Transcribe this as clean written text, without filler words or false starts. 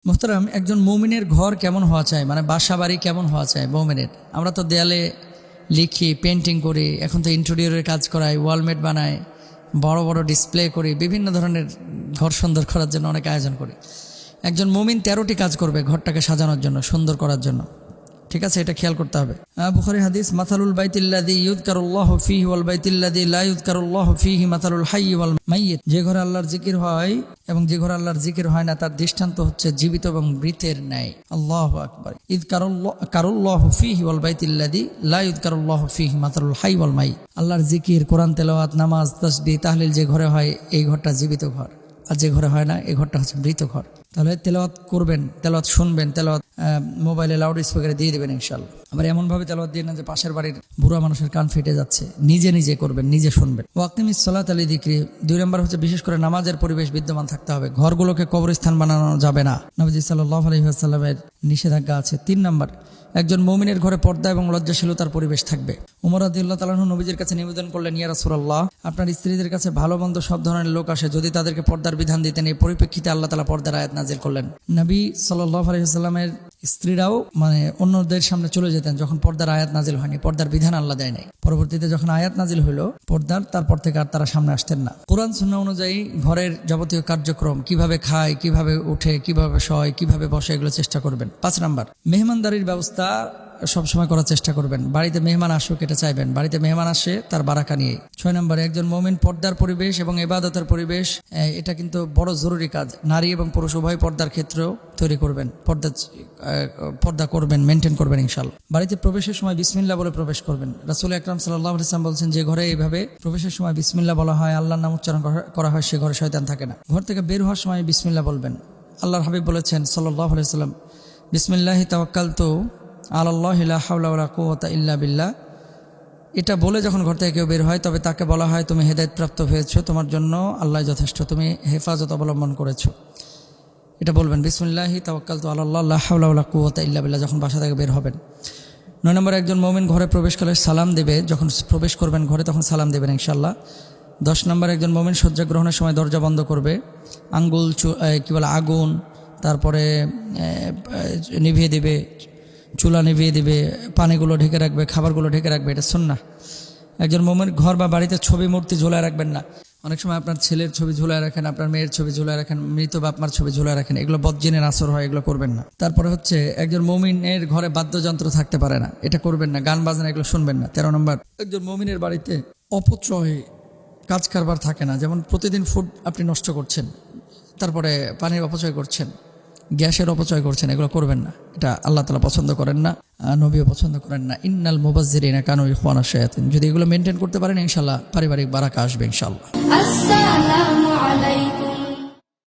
মোহতারাম, একজন মুমিনের ঘর কেমন হওয়া চাই, মানে বাসা বাড়ি কেমন হওয়া চাই মুমিনের? আমরা তো দেয়ালে লিখি, পেন্টিং করি, এখন তো ইন্টেরিয়রের কাজ করাই, ওয়ালমেট বানাই, বড় বড় ডিসপ্লে করি, বিভিন্ন ধরনের ঘর সুন্দর করার জন্য অনেক আয়োজন করি। একজন মুমিন 13টি কাজ করবে ঘরটাকে সাজানোর জন্য, সুন্দর করার জন্য। ঠিক আছে, এটা খেয়াল করতে হবে। বুখারী হাদিস, মাথালুল বাইতিল্লাযী ইউযকারুল্লাহু ফীহি ওয়াল বাইতিল্লাযী লা ইউযকারুল্লাহু ফীহি মাথালুল হাইয়্যি ওয়াল মাইয়্যিত। যে ঘরে আল্লাহর জিকির হয় এবং যে ঘরে আল্লাহর জিকির হয় না, তার দৃষ্টান্ত হচ্ছে জীবিত এবং মৃতের ন্যায়। আল্লাহু আকবার। ইযকারুল্লাহু ফীহি ওয়াল বাইতিল্লাযী লা ইউযকারুল্লাহু ফীহি মাথালুল হাইয়্যি ওয়াল মাইয়্যিত। আল্লাহর জিকির, কোরআন তেলাওয়াত, নামাজ, তাসবিহ, তাহলিল যে ঘরে হয় এই ঘরটা জীবিত ঘর, আর যে ঘরে হয় না এই ঘরটা হচ্ছে মৃত ঘর। তাহলে তেলাওয়াত করবেন, তেলাওয়াত শুনবেন, তেলাওয়াত মোবাইলে লাউড স্পিকারে দিয়ে দেবেন ইনশাআল্লাহ। আবার এমনভাবে তেলাওয়াত দিয়ে না যে পাশের বাড়ির বুড়া মানুষের কান ফেটে যাচ্ছে, নিজে নিজে করবেন, নিজে শুনবেন। ওয়াক্তিমিস সালাত আলি যিকরি। 2 নম্বর হচ্ছে বিশেষ করে নামাজের পরিবেশ বিদ্যমান থাকতে হবে। ঘরগুলোকে কবরস্থান বানানো যাবে না, নবীজি সাল্লাল্লাহু আলাইহি ওয়াসাল্লামের নিষেধাজ্ঞা আছে। 3 নম্বর, একজন মুমিনের ঘরে পর্দা এবং লজ্জাশীলতার পরিবেশ থাকবে। উমর রাদিয়াল্লাহু তাআলা আনহু নবীজির কাছে নিবেদন করলেন, ইয়া রাসূলুল্লাহ, আপনার স্ত্রীদের কাছে ভালো মন্দ সব ধরনের লোক আসে, যদি তাদেরকে পর্দার বিধান দিতেন। এই পরিপ্রেক্ষিতে আল্লাহ তাআলা পর্দার আয়াত নাজিল করলেন। নবী সাল্লাল্লাহু আলাইহি ওয়াসাল্লামের স্ত্রীরাও অন্যদের সামনে চলে যেতেন যখন পর্দার আয়াত নাজিল হয়নি, পর্দার বিধান আল্লাহ দেয় নাই। পরবর্তীতে যখন আয়াত নাজিল হলো পর্দার, তারপর থেকে আর তারা সামনে আসতেন না। কোরআন সুন্নাহ অনুযায়ী ঘরের যাবতীয় কার্যক্রম, কিভাবে খায়, কিভাবে উঠে, কিভাবে শয়, কিভাবে বসে, এগুলো চেষ্টা করবেন। 5 নম্বর, মেহমানদারির ব্যবস্থা সবসময় করার চেষ্টা করবেন। বাড়িতে মেহমান আসুক এটা চাইবেন, বাড়িতে মেহমান আসে তার বারাকা নিয়ে। 6 নম্বরে, একজন মুমিন পর্দার পরিবেশ এবং ইবাদতের পরিবেশ, এটা কিন্তু বড় জরুরি কাজ। নারী এবং পুরুষ উভয় পর্দার ক্ষেত্রেও তৈরি করবেন, পর্দা করবেন, মেনটেন করবেন ইনশাআল্লাহ। বাড়িতে প্রবেশের সময় বিসমিল্লাহ বলে প্রবেশ করবেন। রাসূল আকরাম সাল্লাল্লাহু আলাইহি ওয়াসাল্লাম বলছেন, যে ঘরে এইভাবে প্রবেশের সময় বিসমিল্লাহ বলা হয়, আল্লাহর নাম উচ্চারণ করা হয়, সে ঘরে শয়তান থাকে না। ঘর থেকে বের হওয়ার সময় বিসমিল্লাহ বলবেন। আল্লাহর হাবিব বলেছেন সাল্লাল্লাহু আলাইহি ওয়াসাল্লাম, বিসমিল্লাহি তাওয়াক্কালতু আলাল্লাহি লা হাওলা ওয়ালা কুওয়াতা ইল্লা বিল্লাহ। এটা বলে যখন ঘর থেকে কেউ বের হয়, তবে তাকে বলা হয়, তুমি হেদায়েতপ্রাপ্ত হয়েছো, তোমার জন্য আল্লাহ যথেষ্ট, তুমি হেফাজত অবলম্বন করেছো। এটা বলবেন, বিসমিল্লাহি তাওয়াক্কালতু আলাল্লাহি লা হাওলা ওয়ালা কুওয়াতা ইল্লা বিল্লাহ, যখন বাসা থেকে বের হবেন। 9 নম্বর, একজন মুমিন ঘরে প্রবেশ করলে সালাম দেবে। যখন প্রবেশ করবেন ঘরে তখন সালাম দেবেন ইনশাআল্লাহ। 10 নম্বর, একজন মুমিন শয্যা গ্রহণের সময় দরজা বন্ধ করবে। আগুন, তারপরে নিভিয়ে দেবে, চুলা নিভিয়ে দিবে, পানিগুলো ঢেকে রাখবে, খাবারগুলো ঢেকে রাখবে, এটা সুন্নাহ। একজন মুমিন ঘর বা বাড়িতে ছবি মূর্তি ঝুলায় রাখবেন না। অনেক সময় আপনার ছেলের ছবি ঝুলায় রাখেন, আপনার মেয়ের ছবি ঝুলায় রাখেন, মৃত বাপমার ছবি ঝুলায় রাখেন, এগুলো বদজিনের আসর হয়, এগুলো করবেন না। তারপরে হচ্ছে একজন মুমিনের ঘরে বাদ্যযন্ত্র থাকতে পারে না, এটা করবেন না। গান বাজনা এগুলো শুনবেন না। 13 নম্বর, একজন মুমিনের বাড়িতে অপচয় কাজ কারবার থাকে না। যেমন প্রতিদিন ফুড আপনি নষ্ট করছেন, তারপরে পানির অপচয় করছেন, গ্যাসের অপচয় করছেন, এগুলো করবেন না। এটা আল্লাহ তাআলা পছন্দ করেন না, নবীও পছন্দ করেন না। ইন্নাল মুবাজ্জিরিনা কানু ইখওয়ানাশ শায়াতিন। যদি এগুলো মেনটেন করতে পারেন ইনশাআল্লাহ পারিবারিক বারাকা আসবে ইনশাআল্লাহ। আসসালামু আলাইকুম।